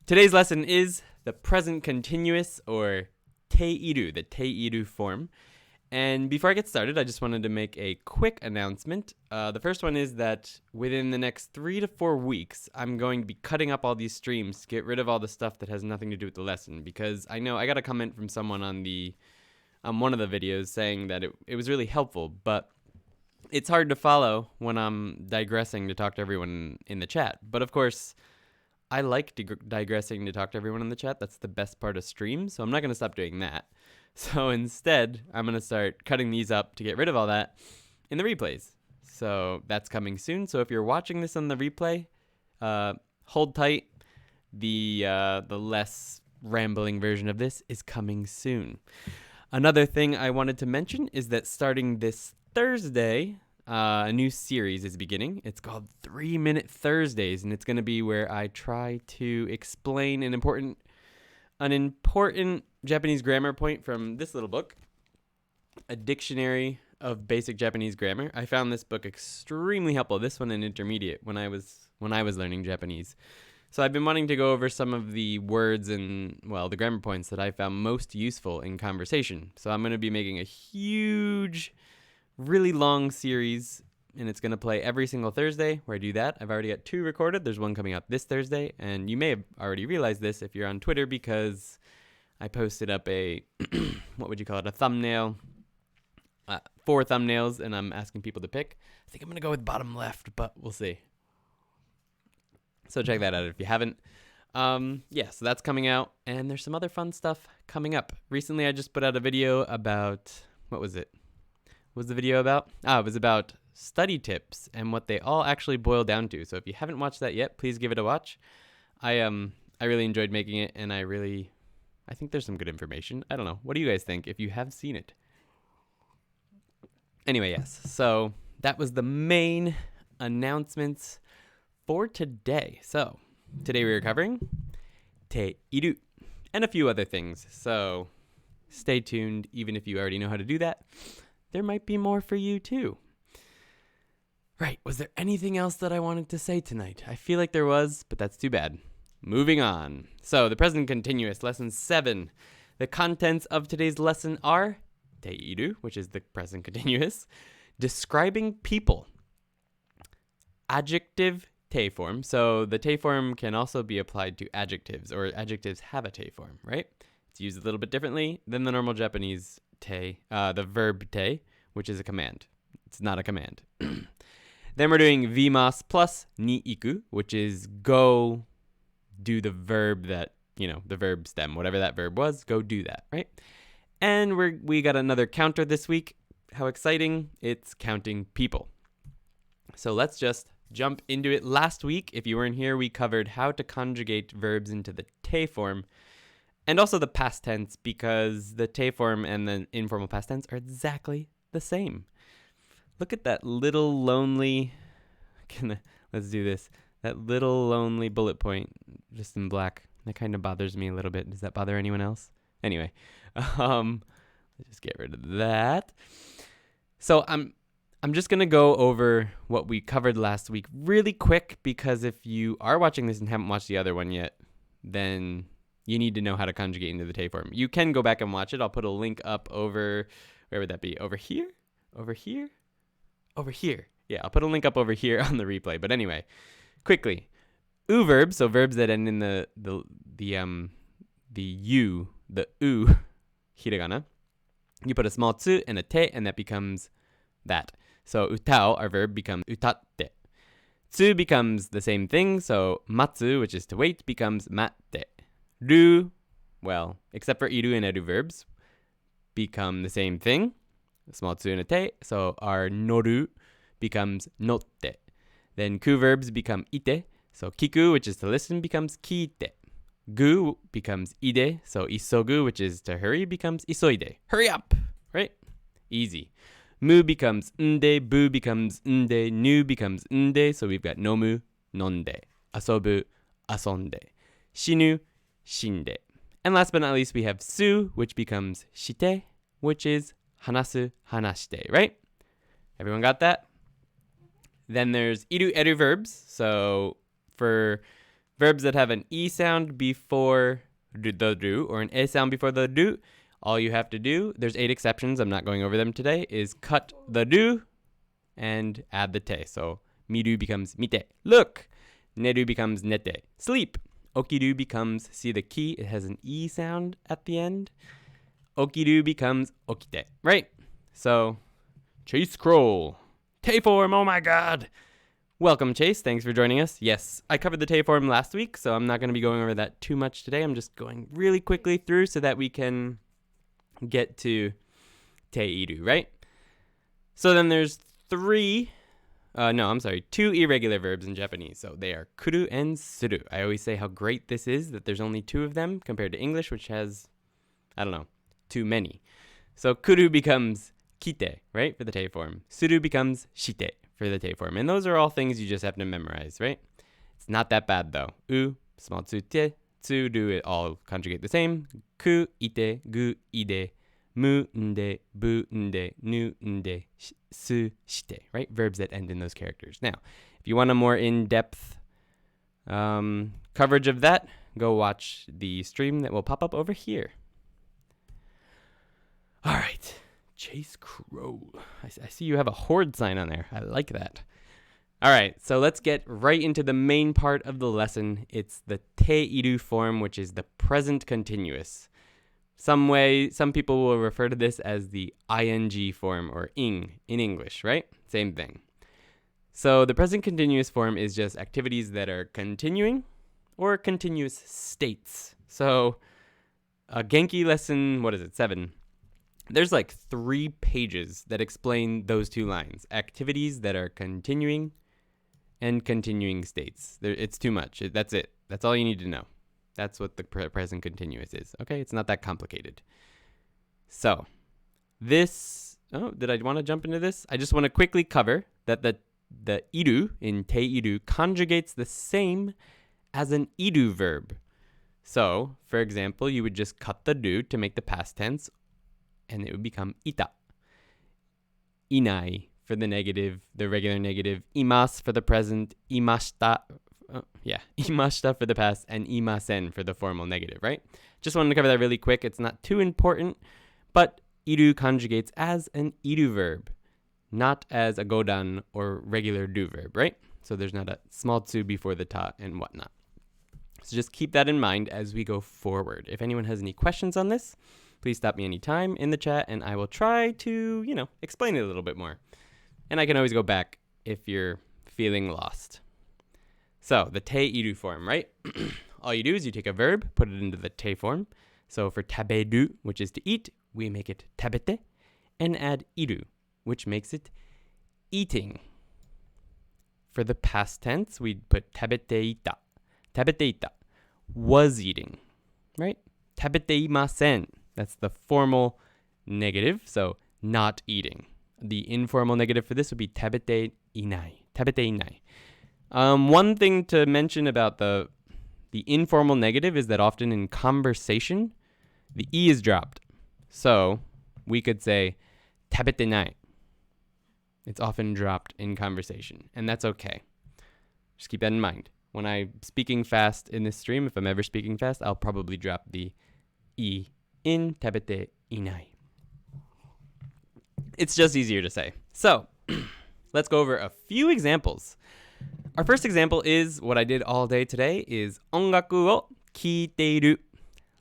Today's lesson is the present continuous, or teiru, the teiru form. And before I get started, I just wanted to make a quick announcement. The first one is that within the next 3 to 4 weeks, I'm going to be cutting up all these streams to get rid of all the stuff that has nothing to do with the lesson. Because I know I got a comment from someone on one of the videos saying that it was really helpful, but it's hard to follow when I'm digressing to talk to everyone in the chat. But of course, I like digressing to talk to everyone in the chat. That's the best part of stream, so I'm not going to stop doing that. So instead, I'm going to start cutting these up to get rid of all that in the replays. So that's coming soon. So if you're watching this on the replay, hold tight. The less rambling version of this is coming soon. Another thing I wanted to mention is that starting this Thursday, a new series is beginning. It's called 3-Minute Thursdays, and it's going to be where I try to explain an important Japanese grammar point from this little book, A Dictionary of Basic Japanese Grammar. I found this book extremely helpful. This one in intermediate when I was learning Japanese. So I've been wanting to go over some of the words and, the grammar points that I found most useful in conversation. So I'm going to be making a huge, really long series, and it's going to play every single Thursday where I do that. I've already got 2 recorded. There's one coming up this Thursday, and you may have already realized this if you're on Twitter, because I posted up a, a thumbnail, 4 thumbnails, and I'm asking people to pick. I think I'm going to go with bottom left, but we'll see. So check that out if you haven't. So that's coming out, and there's some other fun stuff coming up. Recently, I just put out a video about, what was it? What was the video about? It was about study tips and what they all actually boil down to. So if you haven't watched that yet, please give it a watch. I really enjoyed making it, and I think there's some good information. I don't know. What do you guys think if you have seen it? Anyway, yes. So that was the main announcements for today. So today we are covering teiru and a few other things. So stay tuned. Even if you already know how to do that, there might be more for you too. Right. Was there anything else that I wanted to say tonight? I feel like there was, but that's too bad. Moving on. So the present continuous, lesson 7. The contents of today's lesson are teiru, which is the present continuous, describing people, adjective te form. So the te form can also be applied to adjectives, or adjectives have a te form, right? It's used a little bit differently than the normal Japanese te, the verb te, which is a command. It's not a command. Then we're doing vimas plus ni iku, which is go do the verb that, the verb stem, whatever that verb was, go do that, right? And we got another counter this week. How exciting. It's counting people. So let's just jump into it. Last week, if you weren't here, we covered how to conjugate verbs into the te form, and also the past tense, because the te form and the informal past tense are exactly the same. Look at that little lonely, let's do this, that little lonely bullet point just in black. That kind of bothers me a little bit. Does that bother anyone else? Anyway, let's just get rid of that. So I'm just going to go over what we covered last week really quick, because if you are watching this and haven't watched the other one yet, then you need to know how to conjugate into the te form. You can go back and watch it. I'll put a link up over, where would that be? Over here? Over here? Over here. Yeah, I'll put a link up over here on the replay. But anyway, quickly. U verbs, so verbs that end in the u, the u, hiragana. You put a small tsu and a te, and that becomes that. So utao, our verb, becomes utatte. Tsu becomes the same thing, so matsu, which is to wait, becomes matte. Ru, except for iru and eru verbs, become the same thing. Small tsu and a te, so our noru becomes notte. Then ku verbs become ite, so kiku, which is to listen, becomes kiite. Gu becomes ide, so isogu, which is to hurry, becomes isoide. Hurry up, right? Easy. Mu becomes nde, bu becomes nde, nu becomes nde, so we've got nomu, nonde, asobu, asonde, shinu, shinde. And last but not least, we have su, which becomes shite, which is hanasu, hanashite, right? Everyone got that? Then there's iru, eru verbs. So for Verbs that have an E sound before the do or an A sound before the do, all you have to do, there's 8 exceptions, I'm not going over them today, is cut the do and add the te. So miru becomes mite, look. Neru becomes nete, sleep. Okiru becomes, see the ki, it has an E sound at the end. Okiru becomes okite, right? So, Chase Kroll. Te form, oh my god. Welcome, Chase. Thanks for joining us. Yes, I covered the te form last week, so I'm not going to be going over that too much today. I'm just going really quickly through so that we can get to te iru, right? So then there's two irregular verbs in Japanese. So they are kuru and suru. I always say how great this is that there's only 2 of them compared to English, which has, too many. So kuru becomes kite, right, for the te form. Suru becomes shite for the te form. And those are all things you just have to memorize, right? It's not that bad, though. U, small tsu, te, tsu, do it all conjugate the same. Ku, ite, gu, ide, mu, nde, bu, nde, nu, nde, su, shite, right? Verbs that end in those characters. Now, if you want a more in-depth coverage of that, go watch the stream that will pop up over here. All right, Chase Crow. I see you have a horde sign on there. I like that. All right, so let's get right into the main part of the lesson. It's the te iru form, which is the present continuous. Some people will refer to this as the ing form or ing in English, right? Same thing. So the present continuous form is just activities that are continuing or continuous states. So a Genki lesson, 7? There's like 3 pages that explain those 2 lines. Activities that are continuing and continuing states. It's too much. That's it. That's all you need to know. That's what the present continuous is. Okay, it's not that complicated. So, did I want to jump into this? I just want to quickly cover that the iru in te iru conjugates the same as an iru verb. So, for example, you would just cut the do to make the past tense, and it would become ita. Inai for the negative, the regular negative. Imas for the present. Imashita. Imashita for the past, and imasen for the formal negative, right? Just wanted to cover that really quick. It's not too important, but iru conjugates as an iru verb, not as a godan or regular do verb, right? So there's not a small tsu before the ta and whatnot. So just keep that in mind as we go forward. If anyone has any questions on this, please stop me anytime in the chat, and I will try to, explain it a little bit more. And I can always go back if you're feeling lost. So, the te iru form, right? All you do is you take a verb, put it into the te form. So, for taberu, which is to eat, we make it tabete, and add iru, which makes it eating. For the past tense, we'd put tabeteita. Tabeteita was eating, right? Tabeteimasen. That's the formal negative, so not eating. The informal negative for this would be tabete inai. Tabete inai. One thing to mention about the informal negative is that often in conversation, the E is dropped. So we could say tabete nai. It's often dropped in conversation, and that's okay. Just keep that in mind. When I'm speaking fast in this stream, if I'm ever speaking fast, I'll probably drop the E in tabete inai. It's just easier to say. So, let's go over a few examples. Our first example is what I did all day today is ongaku o kiiteiru,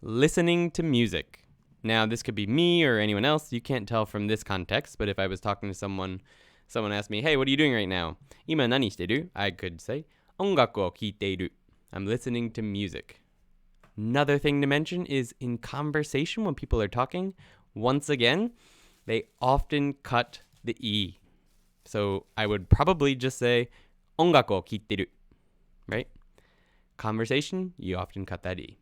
listening to music. Now, this could be me or anyone else. You can't tell from this context, but if I was talking to someone asked me, "Hey, what are you doing right now?" Ima nani shiteru? I could say, ongaku o kiiteiru. I'm listening to music. Another thing to mention is in conversation when people are talking, once again, they often cut the E. So I would probably just say, ongaku o kiiteiru, right? Conversation, you often cut that E.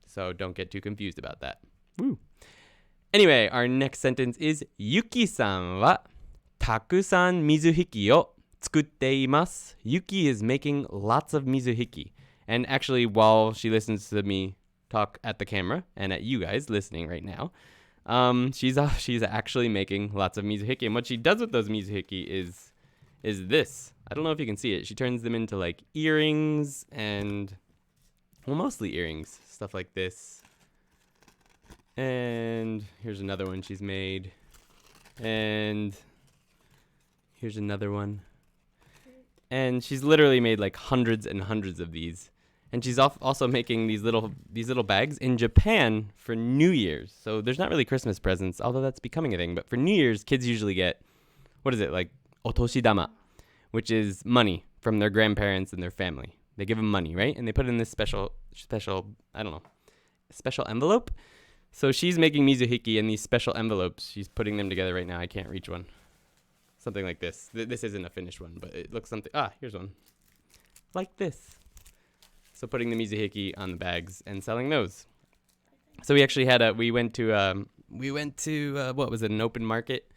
So don't get too confused about that. Woo. Anyway, our next sentence is, Yuki-san wa takusan mizuhiki o tsukutte imasu. Yuki is making lots of mizuhiki. And actually, while she listens to me talk at the camera and at you guys listening right now, she's actually making lots of mizuhiki. And what she does with those mizuhiki is this. I don't know if you can see it. She turns them into like earrings and Well, mostly earrings, stuff like this. And here's another one she's made. And here's another one. And she's literally made like hundreds and hundreds of these. And she's also making these little bags in Japan for New Year's. So there's not really Christmas presents, although that's becoming a thing. But for New Year's, kids usually get, what is it, like otoshidama, which is money from their grandparents and their family. They give them money, right? And they put it in this special, I don't know, special envelope. So she's making mizuhiki in these special envelopes. She's putting them together right now. I can't reach one. Something like this. This isn't a finished one, but it looks something. Here's one. Like this. So putting the mizuhiki on the bags and selling those. So we actually we went to what was it, an open market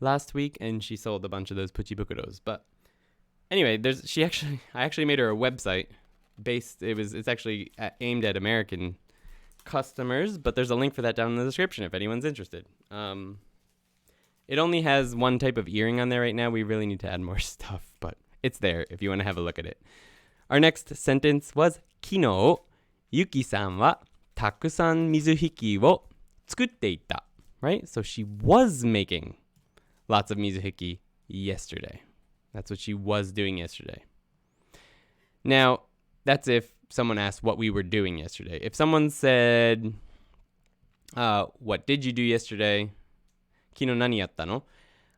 last week, and she sold a bunch of those puchibukuros. But anyway, I actually made her a website it's actually aimed at American customers, but there's a link for that down in the description if anyone's interested. It only has one type of earring on there right now. We really need to add more stuff, but it's there if you want to have a look at it. Our next sentence was 昨日 Yuki-san はたくさん水引きを作っていた. Right? So she was making lots of mizuhiki yesterday. That's what she was doing yesterday. Now, that's if someone asked what we were doing yesterday. If someone said, what did you do yesterday? 昨日何やったの?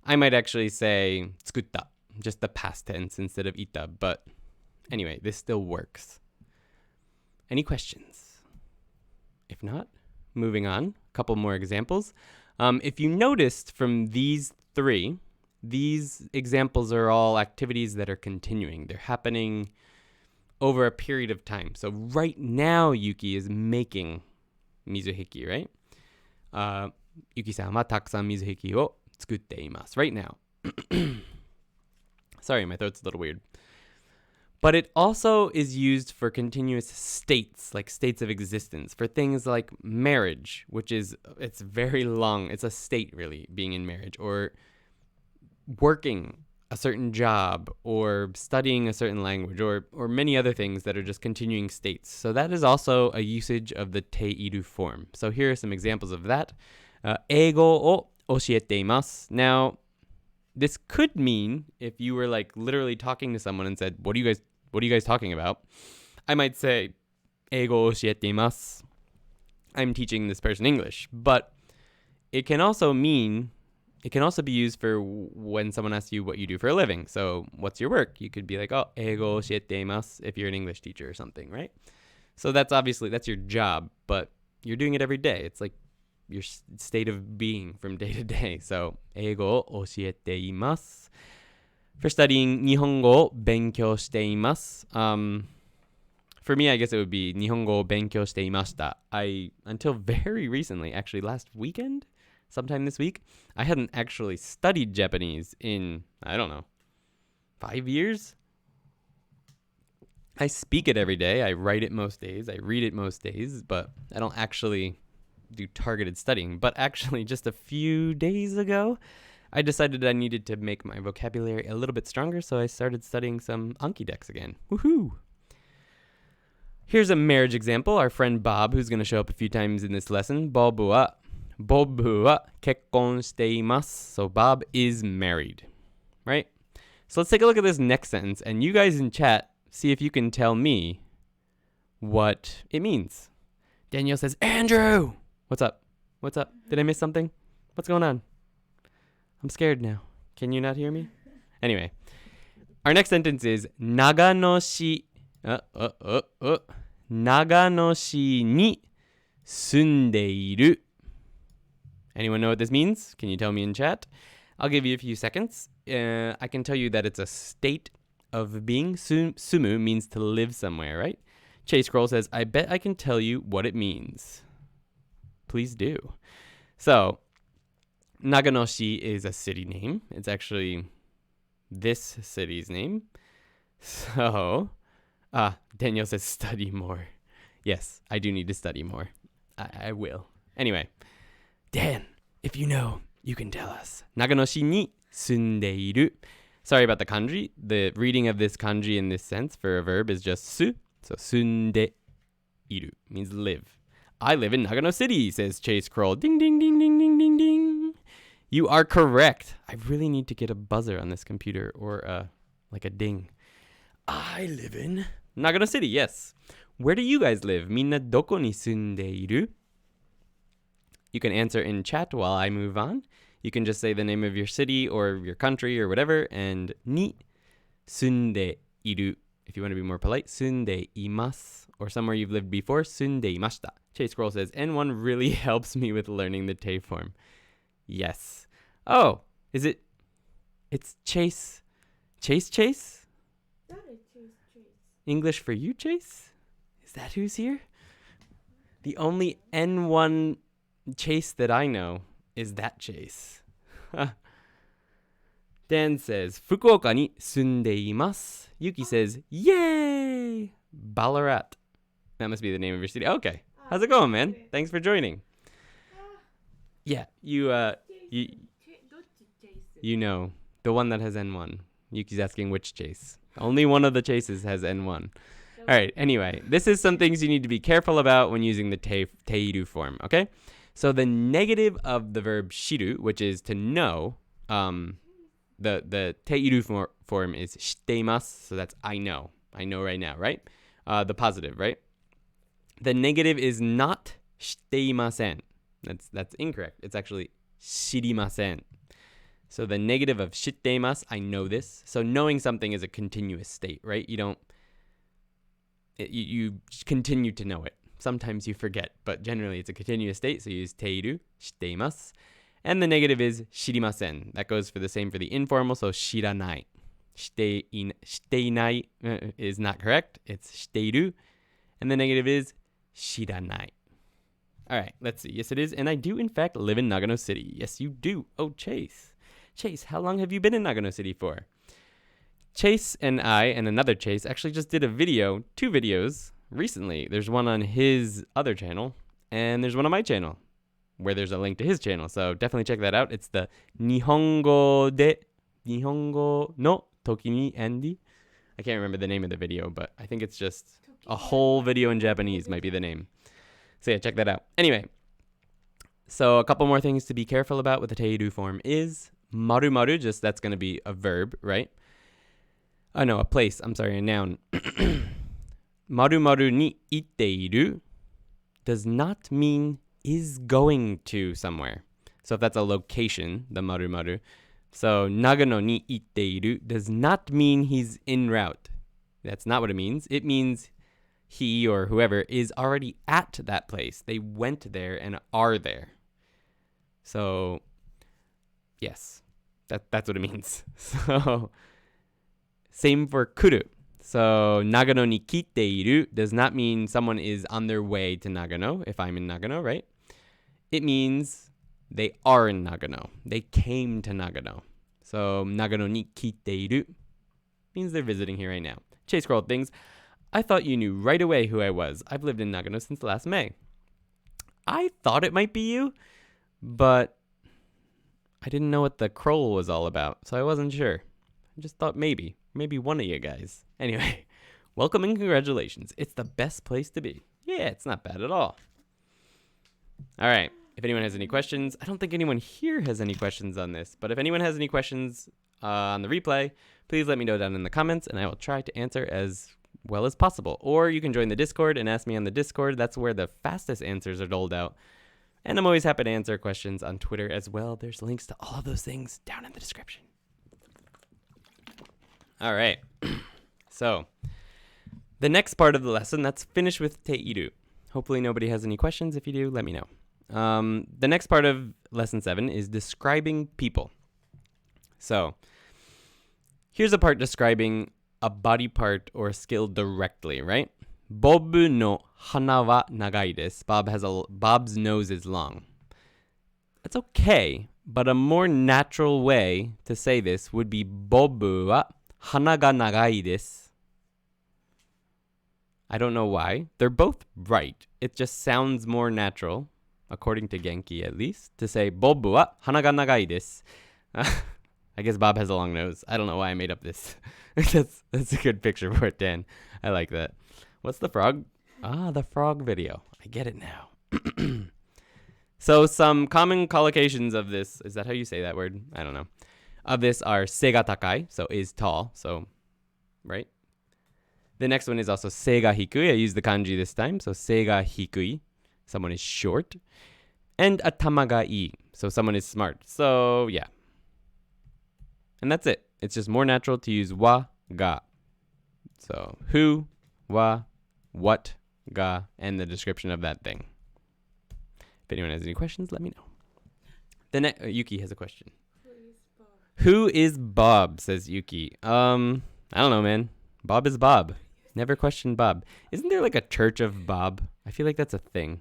I might actually say 作った, just the past tense instead of いた. But anyway, this still works. Any questions? If not, moving on. A couple more examples. If you noticed from these three, these examples are all activities that are continuing. They're happening over a period of time. So right now, Yuki is making mizuhiki, right? Yuki-san はたくさん水引きを作っています. Right now. Sorry, my throat's a little weird. But it also is used for continuous states, like states of existence, for things like marriage, it's very long. It's a state, really, being in marriage, or working a certain job, or studying a certain language, or many other things that are just continuing states. So that is also a usage of the teiru form. So here are some examples of that. 英語を教えています. Now, this could mean if you were like literally talking to someone and said, what are you guys talking about? I might say, 英語を教えています. I'm teaching this person English. But it can also be used for when someone asks you what you do for a living. So what's your work? You could be like, 英語を教えています if you're an English teacher or something, right? So that's your job, but you're doing it every day. It's like your state of being from day to day. So 英語を教えています. For studying 日本語を勉強しています. For me, I guess it would be 日本語を勉強していました. Until very recently, actually last weekend, sometime this week, I hadn't actually studied Japanese in, I don't know, 5 years? I speak it every day. I write it most days. I read it most days, but I don't actually do targeted studying. But actually, just a few days ago, I decided I needed to make my vocabulary a little bit stronger, so I started studying some Anki decks again. Woohoo! Here's a marriage example. Our friend Bob, who's going to show up a few times in this lesson, ボブは結婚しています. So Bob is married, right? So let's take a look at this next sentence, and you guys in chat, see if you can tell me what it means. Danielle says, Andrew! What's up? Did I miss something? What's going on? I'm scared now. Can you not hear me? Anyway, our next sentence is 長野市に住んでいる. Anyone know what this means? Can you tell me in chat? I'll give you a few seconds. I can tell you that it's a state of being. Sumu means to live somewhere, right? Chase Scroll says, I bet I can tell you what it means. Please do. So, Naganoshi is a city name. It's actually this city's name. So, Danielle says study more. Yes, I do need to study more. I will. Anyway, Dan, if you know, you can tell us. Naganoshi ni sundeiru. Sorry about the kanji. The reading of this kanji in this sense for a verb is just su. So sunde. iru means live. I live in Nagano City, says Chase Kroll. Ding, ding, ding, ding, ding, ding, ding. You are correct. I really need to get a buzzer on this computer or like a ding. I live in Nagano City, yes. Where do you guys live? Minna doko ni sundeiru? You can answer in chat while I move on. You can just say the name of your city or your country or whatever, and ni sundeiru. If you want to be more polite, sundeimasu, or somewhere you've lived before, sundeimashita. Chase Scroll says, N1 really helps me with learning the te form. Yes. Oh, is it? It's Chase. Chase? English for you, Chase? Is that who's here? The only N1 Chase that I know is that Chase. Dan says, Fukuoka ni sundeimasu. Yuki says, yay! Ballarat. That must be the name of your city. Okay. How's it going, man? Thanks for joining. Yeah, you know, the one that has N1. Yuki's asking which Chase. Only one of the Chases has N1. All right, anyway, this is some things you need to be careful about when using the teiru form, okay? So the negative of the verb shiru, which is to know, the teiru form is shiteimasu, so that's I know. I know right now, right? The positive, right? The negative is not shiteimasen. That's incorrect. It's actually shirimasen. So the negative of shiteimasu, I know this. So knowing something is a continuous state, right? You continue to know it. Sometimes you forget, but generally it's a continuous state, so you use teiru, shiteimasu. And the negative is shirimasen. That goes for the same for the informal, so shiranai. Shiteinai is not correct. It's shiteiru. And the negative is shiranai. All right, let's see. Yes, it is. And I do, in fact, live in Nagano City. Yes, you do. Oh, Chase. Chase, how long have you been in Nagano City for? Chase and I and another Chase actually just did two videos recently. There's one on his other channel, and there's one on my channel, where there's a link to his channel. So definitely check that out. It's the Nihongo no Toki ni Andy. I can't remember the name of the video, but I think it's just a whole video in Japanese might be the name. So yeah, check that out. Anyway, so a couple more things to be careful about with the teiru form is maru maru, just that's going to be a verb, right? Oh no, a place. I'm sorry, a noun. Maru maru ni itteiru does not mean is going to somewhere. So if that's a location, the maru maru. So Nagano ni itteiru does not mean he's en route. That's not what it means. It means he or whoever is already at that place. They went there and are there. So, yes, that's what it means. So, same for kuru. So, Nagano ni kiteiru does not mean someone is on their way to Nagano, if I'm in Nagano, right? It means they are in Nagano. They came to Nagano. So, Nagano ni kiteiru means they're visiting here right now. Chase Scroll things. I thought you knew right away who I was. I've lived in Nagano since last May. I thought it might be you, but I didn't know what the Kroll was all about, so I wasn't sure. I just thought maybe one of you guys. Anyway, welcome and congratulations. It's the best place to be. Yeah, it's not bad at all. All right, if anyone has any questions, I don't think anyone here has any questions on this, but if anyone has any questions on the replay, please let me know down in the comments, and I will try to answer as well as possible. Or you can join the Discord and ask me on the Discord. That's where the fastest answers are doled out. And I'm always happy to answer questions on Twitter as well. There's links to all of those things down in the description. All right. So, the next part of the lesson, that's finished with teiru. Hopefully nobody has any questions. If you do, let me know. The next part of lesson 7 is describing people. So, here's a part describing a body part or skill directly, right? Bobu no hana wa nagai desu. Bob's nose is long. That's okay, but a more natural way to say this would be Bobu wa hana ga nagai desu. I don't know why. They're both right. It just sounds more natural, according to Genki at least, to say Bobu wa hana ga nagai desu. I guess Bob has a long nose. I don't know why I made up this. That's a good picture for it, Dan. I like that. What's the frog? Ah, the frog video. I get it now. So some common collocations of this, is that how you say that word? I don't know. Of this are seiga takai, so is tall, so, right? The next one is also seiga hikui. I use the kanji this time, so seiga hikui, someone is short. And atama ga ii, so someone is smart. So, yeah. And that's it. It's just more natural to use wa, ga. So, who, wa, what, ga, and the description of that thing. If anyone has any questions, let me know. Yuki has a question. Who is Bob? Says Yuki. I don't know, man. Bob is Bob. Never question Bob. Isn't there like a church of Bob? I feel like that's a thing.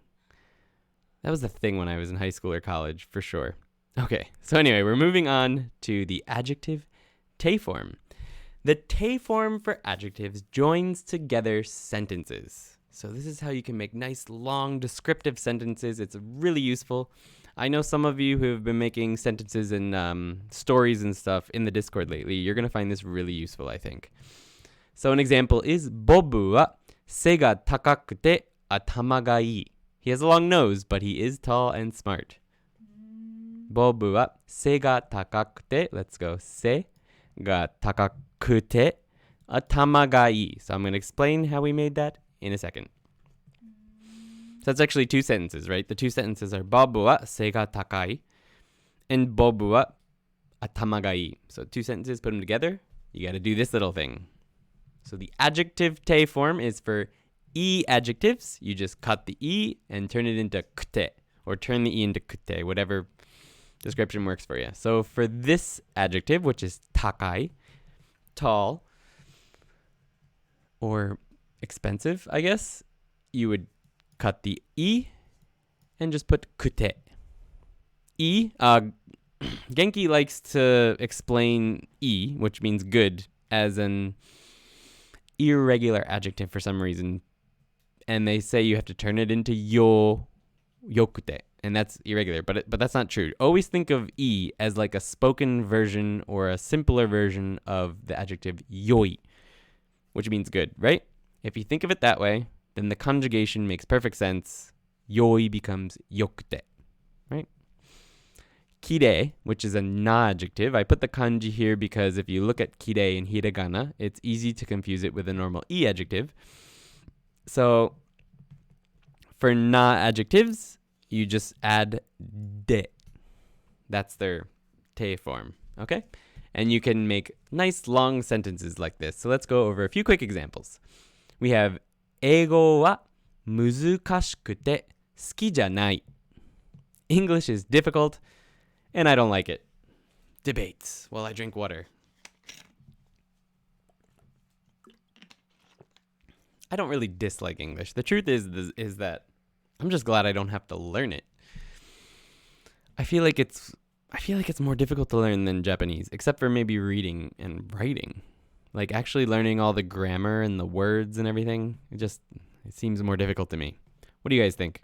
That was a thing when I was in high school or college, for sure. Okay, so anyway, we're moving on to the adjective te form. The te form for adjectives joins together sentences. So this is how you can make nice, long, descriptive sentences. It's really useful. I know some of you who have been making sentences and stories and stuff in the Discord lately. You're going to find this really useful, I think. So an example is, Bobu wa se ga takakute atama ga ii. He has a long nose, but he is tall and smart. Bobu wa se ga takakute, let's go, se ga takakute atama ga ii. So I'm going to explain how we made that in a second. So that's actually two sentences, right? The two sentences are Bobu wa se ga takai and Bobu wa atama ga ii. So two sentences, put them together. You got to do this little thing. So the adjective te form is for e adjectives. You just cut the e and turn it into kute, or turn the e into kute, whatever description works for you. So for this adjective, which is takai, tall, or expensive, I guess, you would cut the e and just put kute. E, Genki likes to explain e, which means good, as an irregular adjective for some reason, and they say you have to turn it into yokute, and that's irregular, but that's not true. Always think of e as like a spoken version or a simpler version of the adjective yoi, which means good, right? If you think of it that way, then the conjugation makes perfect sense. Yoi becomes yokute, right? Kirei, which is a na adjective. I put the kanji here because if you look at kirei in hiragana, it's easy to confuse it with a normal e adjective. So for na adjectives, you just add de. That's their te form, okay? And you can make nice long sentences like this. So let's go over a few quick examples. We have eigo wa muzukashikute suki janai. English is difficult, and I don't like it. Debates while I drink water. I don't really dislike English. The truth is that I'm just glad I don't have to learn it. I feel like it's more difficult to learn than Japanese, except for maybe reading and writing. Like actually learning all the grammar and the words and everything. It seems more difficult to me. What do you guys think?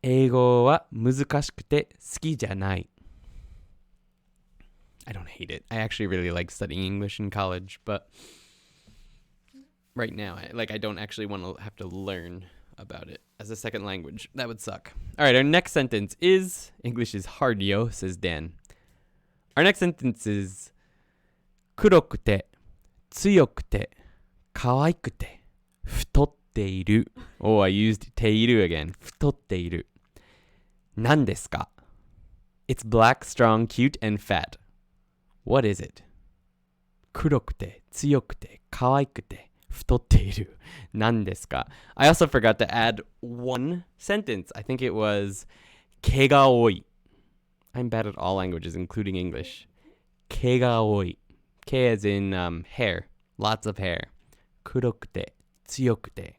Eigo wa muzukashikute suki janai. I don't hate it. I actually really like studying English in college, but right now, I don't actually want to have to learn about it as a second language. That would suck. All right, our next sentence is, English is hard, yo, says Dan. Our next sentence is, kurokute, tsuyokute, kawaikute, futotteiru. Oh, I used teiru again. Futotteiru. Nan desu ka? It's black, strong, cute, and fat. What is it? Kurokute, tsuyokute, kawaikute, futotteiru. Nan desu ka? I also forgot to add one sentence. I think it was ke ga oi. I'm bad at all languages, including English. Ke ga oi. Ke as in hair. Lots of hair. Kurokute, tsuyokute,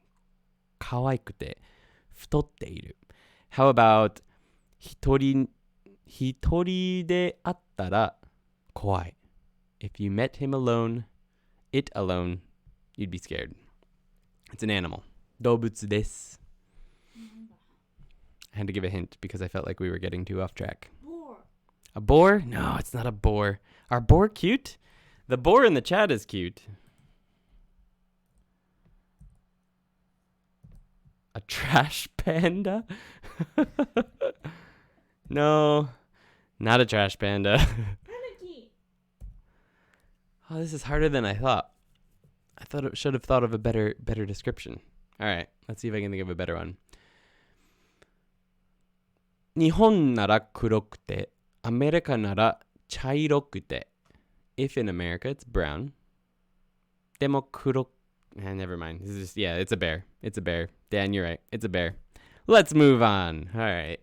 kawaikute, futotteiru. How about hitori de attara kowai. If you met him alone, it alone, you'd be scared. It's an animal. Dobutsu desu. I had to give a hint because I felt like we were getting too off track. Boar. A boar? No, it's not a boar. Are boar cute? The boar in the chat is cute. A trash panda? No, not a trash panda. Oh, this is harder than I thought. I thought it should have thought of a better description. All right, let's see if I can think of a better one. 日本なら黒くて、アメリカなら茶色くて. If in America it's brown. でも黒, never mind. This is just, yeah, it's a bear. It's a bear. Dan, you're right. It's a bear. Let's move on. All right.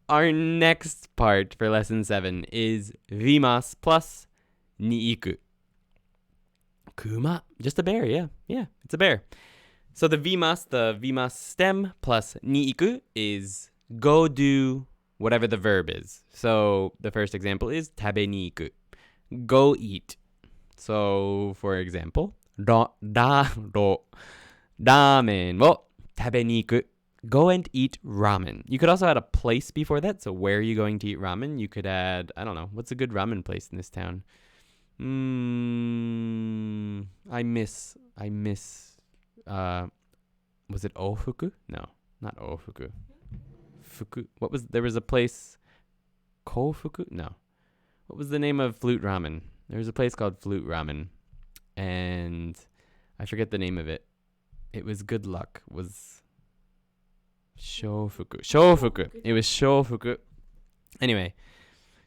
Our next part for lesson 7 is vimas plus ni iku. Kuma, just a bear. Yeah, it's a bear. So the vimas stem plus ni iku is go do whatever the verb is. So the first example is tabe ni iku. Go eat. So for example, ramen wo tabe ni iku. Go and eat ramen. You could also add a place before that. So where are you going to eat ramen? You could add, I don't know, what's a good ramen place in this town? I miss was it Ofuku? No, not Ofuku. Fuku. There was a place, Kofuku? No. What was the name of Flute Ramen? There was a place called Flute Ramen, and I forget the name of it. It was good luck. It was Shofuku. It was Shofuku. Anyway,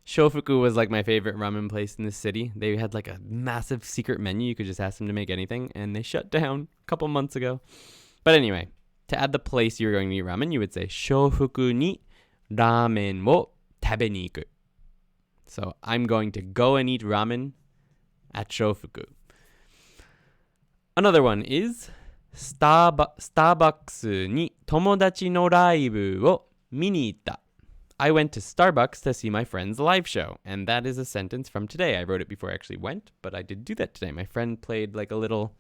Shofuku was like my favorite ramen place in the city. They had like a massive secret menu. You could just ask them to make anything, and they shut down a couple months ago. But anyway, to add the place you were going to eat ramen, you would say Shofuku ni ramen wo tabe ni iku. So I'm going to go and eat ramen at Shofuku. Another one is Starbucks ni tomodachi no raibu wo mi ni itta. I went to Starbucks to see my friend's live show. And that is a sentence from today. I wrote it before I actually went, but I did do that today. My friend played like a little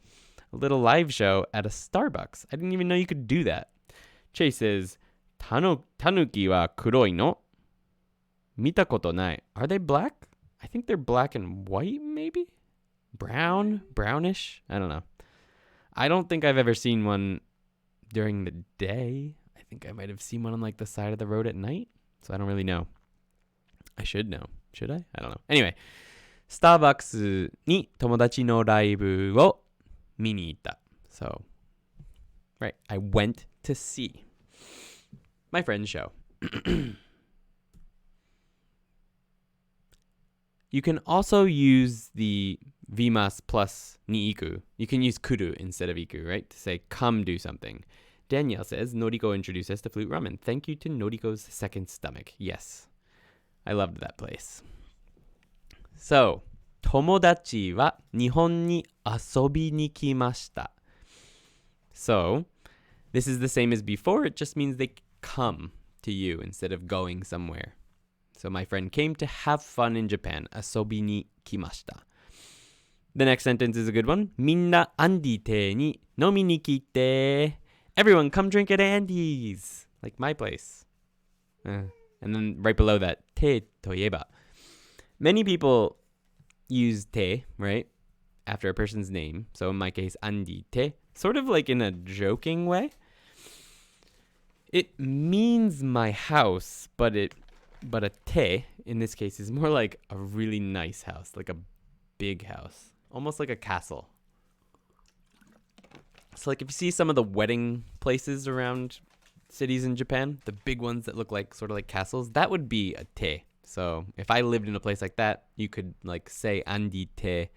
live show at a Starbucks. I didn't even know you could do that. Chase says, Tanuki wa kuroi no? Mita koto nai. Are they black? I think they're black and white, maybe? Brownish? I don't know. I don't think I've ever seen one during the day. I think I might have seen one on like the side of the road at night. So I don't really know. I should know. Should I? I don't know. Anyway, Starbucks ni tomodachi no raibu wo mi ni itta. So, right, I went to see my friend's show. You can also use the vimas plus ni iku. You can use kuru instead of iku, right? To say, come do something. Danielle says, Noriko introduced us to Flute Ramen. Thank you to Noriko's second stomach. Yes, I loved that place. So, tomodachi wa Nihon ni asobi ni kimashita. So, this is the same as before. It just means they come to you instead of going somewhere. So my friend came to have fun in Japan. Asobi ni kimashita. The next sentence is a good one. Minna andi te ni nomi ni kite. Everyone come drink at Andy's. Like my place. And then right below that, te toyeba. Many people use te, right? After a person's name. So in my case, andi te. Sort of like in a joking way. It means my house, but a te, in this case, is more like a really nice house. Like a big house. Almost like a castle. So like if you see some of the wedding places around cities in Japan, the big ones that look like sort of like castles, that would be a te. So if I lived in a place like that, you could like say andi te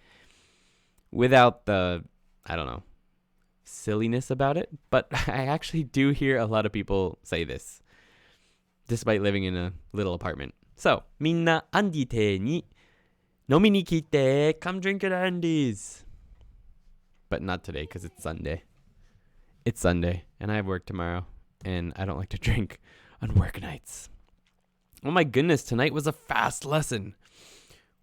without the, I don't know, silliness about it. But I actually do hear a lot of people say this, despite living in a little apartment. So, minna andi te ni nomi ni kite, come drink at Andy's. But not today because it's Sunday. It's Sunday and I have work tomorrow and I don't like to drink on work nights. Oh my goodness, tonight was a fast lesson.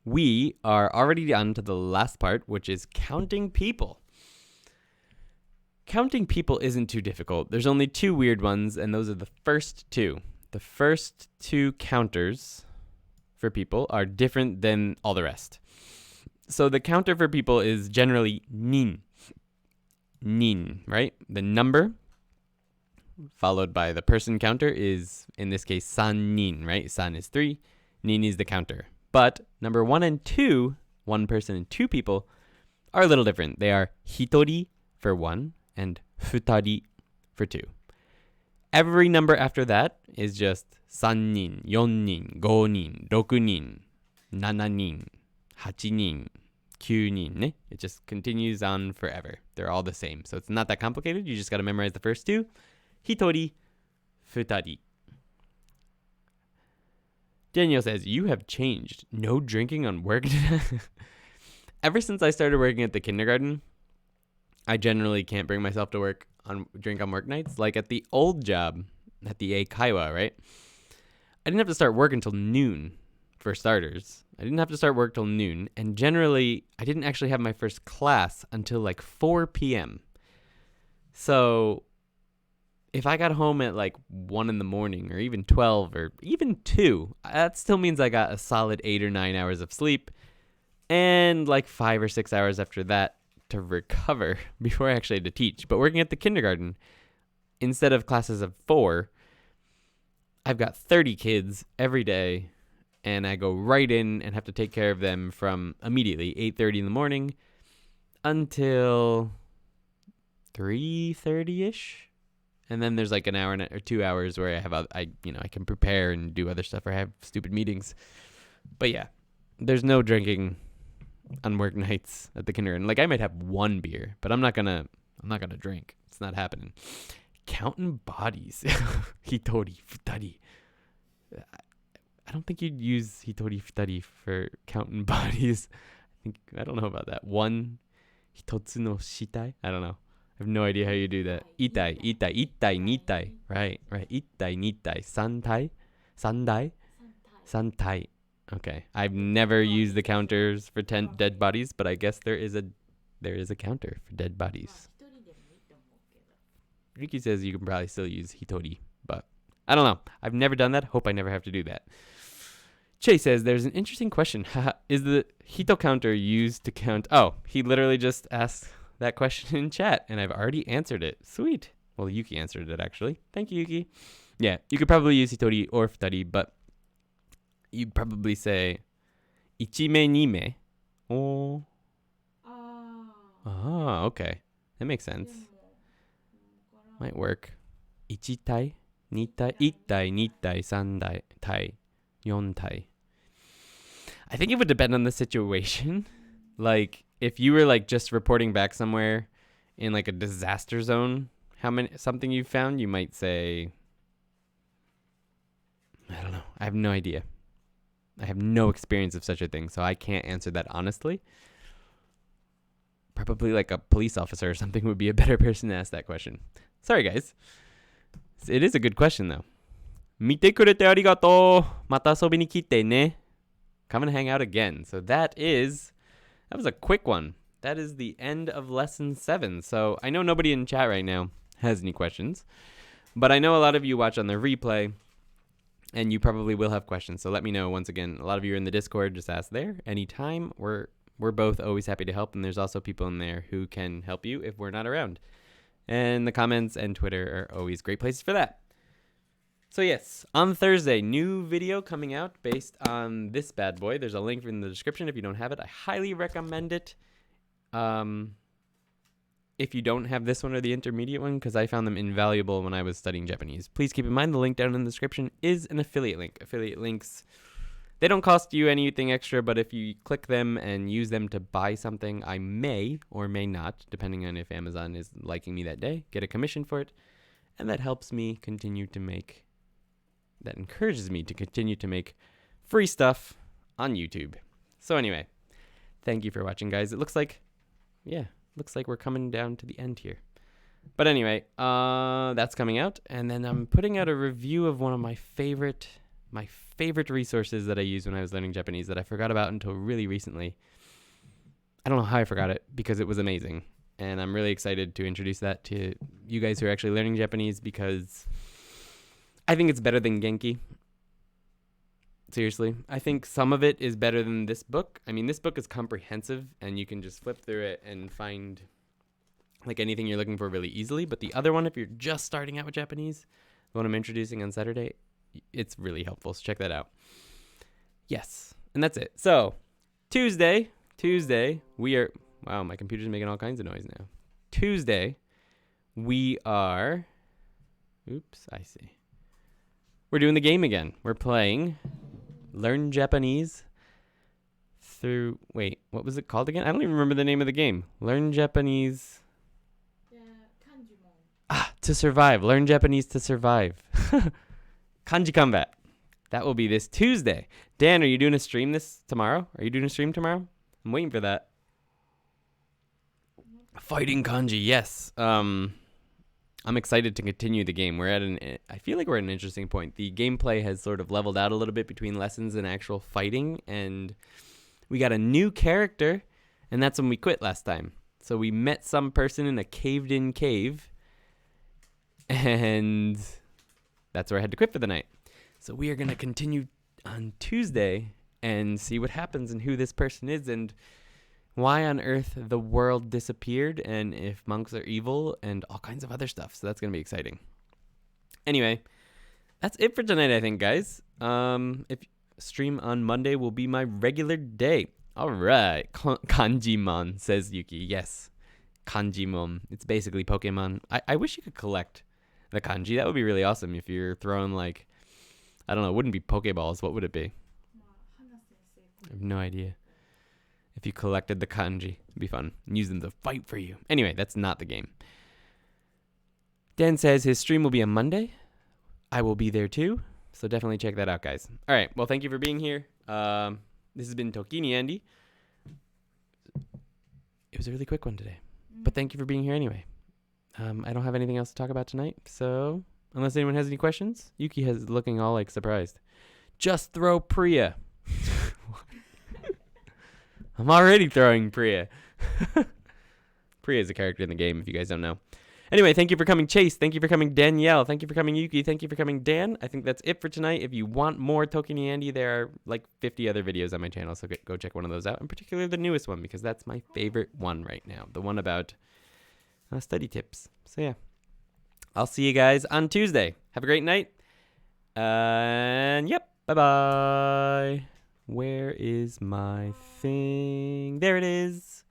We are already on to the last part, which is counting people. Counting people isn't too difficult. There's only two weird ones, and those are the first two. The first two counters for people are different than all the rest. So the counter for people is generally nin. Nin, right? The number. followed by the person counter is, in this case, san nin, right? San is 3, nin is the counter. But number 1 and 2, one person and 2 people, are a little different. They are hitori for 1 and futari for 2. Every number after that is just 3人, 4人, 5人, 6人, 7人, 8人, 9人 ね? It just continues on forever. They're all the same. So it's not that complicated. You just got to memorize the first 2. Hitori, futari. Daniel says, you have changed. No drinking on work. Ever since I started working at the kindergarten, I generally can't bring myself to drink on work nights. Like at the old job, at the Eikaiwa, right? I didn't have to start work until noon, for starters. I didn't have to start work till noon. And generally, I didn't actually have my first class until like 4 p.m. So if I got home at like 1 in the morning or even 12 or even 2, that still means I got a solid 8 or 9 hours of sleep and like 5 or 6 hours after that to recover before I actually had to teach. But working at the kindergarten, instead of classes of 4, I've got 30 kids every day, and I go right in and have to take care of them from immediately 8:30 in the morning until 3:30ish. And then there's like an hour or 2 hours where I can prepare and do other stuff or have stupid meetings. But yeah, there's no drinking on work nights at the kindergarten. Like I might have 1 beer, but I'm not gonna drink. It's not happening. Counting bodies. Hitori, futari. I don't think you'd use hitori, futari for counting bodies. I don't know about that. 1 hitotsu no shitai. I don't know. I have no idea how you do that. Itai, nitai. Right. Itai, nitai. Santai. Okay. I've never used the counters for 10 dead bodies, but I guess there is a counter for dead bodies. Ricky says you can probably still use hitori, but I don't know. I've never done that. Hope I never have to do that. Chase says there's an interesting question. Is the hito counter used to count? Oh, he literally just asked that question in chat, and I've already answered it. Sweet. Well, Yuki answered it, actually. Thank you, Yuki. Yeah, you could probably use hitori or futari, but you'd probably say ichime, nime. Oh. Ah, okay. That makes sense. Might work. Ichitai, nitai, itai, nitai, sandai, tai, yontai. I think it would depend on the situation. Like, if you were like just reporting back somewhere in like a disaster zone, something you found, you might say, I don't know. I have no idea. I have no experience of such a thing, so I can't answer that honestly. Probably like a police officer or something would be a better person to ask that question. Sorry, guys. It is a good question, though. 見てくれてありがとう。また遊びに来てね. Come and hang out again. So that was a quick one. That is the end of lesson 7. So I know nobody in chat right now has any questions, but I know a lot of you watch on the replay, and you probably will have questions. So let me know. Once again, a lot of you are in the Discord. Just ask there anytime. We're both always happy to help, and there's also people in there who can help you if we're not around. And the comments and Twitter are always great places for that. So yes, on Thursday, new video coming out based on this bad boy. There's a link in the description if you don't have it. I highly recommend it. If you don't have this one or the intermediate one, because I found them invaluable when I was studying Japanese. Please keep in mind the link down in the description is an affiliate link. Affiliate links, they don't cost you anything extra, but if you click them and use them to buy something, I may or may not, depending on if Amazon is liking me that day, get a commission for it. And that helps me continue to make, that encourages me to continue to make free stuff on YouTube. So anyway, thank you for watching, guys. It looks like we're coming down to the end here. But anyway, that's coming out. And then I'm putting out a review of one of my favorite resources that I used when I was learning Japanese that I forgot about until really recently. I don't know how I forgot it because it was amazing. And I'm really excited to introduce that to you guys who are actually learning Japanese because I think it's better than Genki. Seriously. I think some of it is better than this book. I mean, this book is comprehensive and you can just flip through it and find like anything you're looking for really easily. But the other one, if you're just starting out with Japanese, the one I'm introducing on Saturday, it's really helpful. So check that out. Yes. And that's it. So Tuesday, we are, wow, my computer's making all kinds of noise now. Tuesday, we are, oops, I see. We're doing the game again. We're playing Learn Japanese through, wait, what was it called again? I don't even remember the name of the game. Learn Japanese. To survive. Learn Japanese to survive. Kanji combat. That will be this Tuesday. Dan, are you doing a stream tomorrow? Are you doing a stream tomorrow? I'm waiting for that. Fighting kanji, yes. I'm excited to continue the game. I feel like we're at an interesting point. The gameplay has sort of leveled out a little bit between lessons and actual fighting, and we got a new character, and that's when we quit last time. So we met some person in a caved-in cave, and that's where I had to quit for the night. So we are going to continue on Tuesday and see what happens and who this person is and why on earth the world disappeared and if monks are evil and all kinds of other stuff. So that's going to be exciting. Anyway, that's it for tonight, I think, guys. If stream on Monday will be my regular day. All right. Kanjimon, says Yuki. Yes. Kanjimon. It's basically Pokemon. I wish you could collect the kanji. That would be really awesome if you're throwing, like, I don't know, it wouldn't be Pokeballs. What would it be? I have no idea. If you collected the kanji, it'd be fun. And use them to fight for you. Anyway, that's not the game. Dan says his stream will be on Monday. I will be there too. So definitely check that out, guys. All right. Well, thank you for being here. This has been Tokini Andy. It was a really quick one today. But thank you for being here anyway. I don't have anything else to talk about tonight. So unless anyone has any questions, Yuki is looking all like surprised. Just throw Priya. I'm already throwing Priya. Priya is a character in the game, if you guys don't know. Anyway, thank you for coming, Chase. Thank you for coming, Danielle. Thank you for coming, Yuki. Thank you for coming, Dan. I think that's it for tonight. If you want more Tokini Andy, there are like 50 other videos on my channel, so go check one of those out, and particularly the newest one, because that's my favorite one right now, the one about study tips. So yeah, I'll see you guys on Tuesday. Have a great night. And yep, bye-bye. Where is my thing? There it is.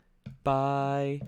Bye.